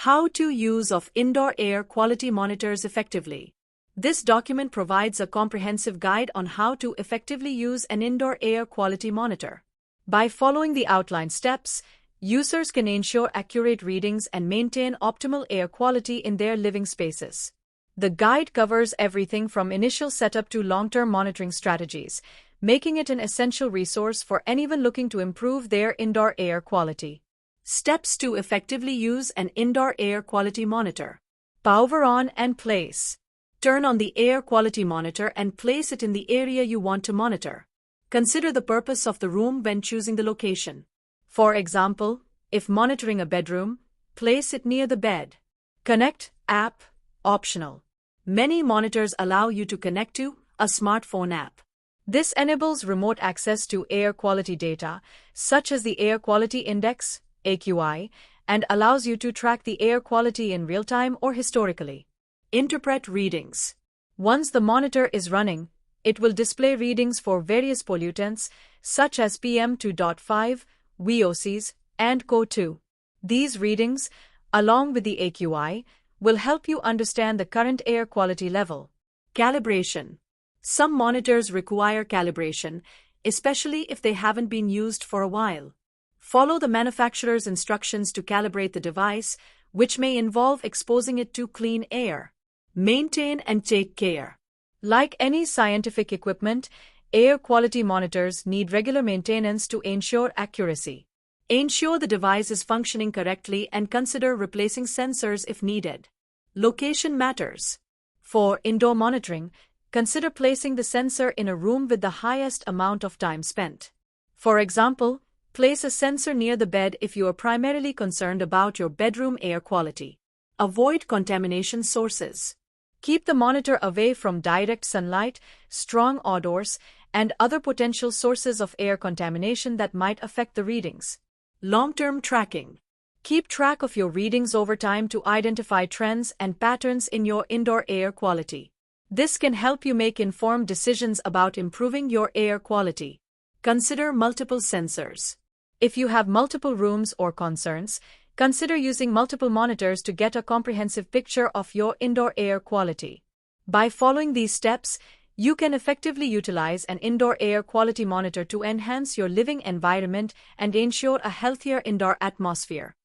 How to use of indoor air quality monitors effectively. This document provides a comprehensive guide on how to effectively use an indoor air quality monitor. By following the outlined steps, users can ensure accurate readings and maintain optimal air quality in their living spaces. The guide covers everything from initial setup to long-term monitoring strategies, making it an essential resource for anyone looking to improve their indoor air quality. Steps to effectively use an indoor air quality monitor. Power on and place. Turn on the air quality monitor and place it in the area you want to monitor. Consider the purpose of the room when choosing the location. For example, if monitoring a bedroom, place it near the bed. Connect app optional. Many monitors allow you to connect to a smartphone app. This enables remote access to air quality data, such as the Air Quality Index, AQI, and allows you to track the air quality in real time or historically. Interpret readings. Once the monitor is running, it will display readings for various pollutants, such as PM2.5, VOCs, and CO2. These readings, along with the AQI, will help you understand the current air quality level. Calibration. Some monitors require calibration, especially if they haven't been used for a while. Follow the manufacturer's instructions to calibrate the device, which may involve exposing it to clean air. Maintain and take care. Like any scientific equipment, air quality monitors need regular maintenance to ensure accuracy. Ensure the device is functioning correctly and consider replacing sensors if needed. Location matters. For indoor monitoring, consider placing the sensor in a room with the highest amount of time spent. For example, place a sensor near the bed if you are primarily concerned about your bedroom air quality. Avoid contamination sources. Keep the monitor away from direct sunlight, strong odors, and other potential sources of air contamination that might affect the readings. Long-term tracking. Keep track of your readings over time to identify trends and patterns in your indoor air quality. This can help you make informed decisions about improving your air quality. Consider multiple sensors. If you have multiple rooms or concerns, consider using multiple monitors to get a comprehensive picture of your indoor air quality. By following these steps, you can effectively utilize an indoor air quality monitor to enhance your living environment and ensure a healthier indoor atmosphere.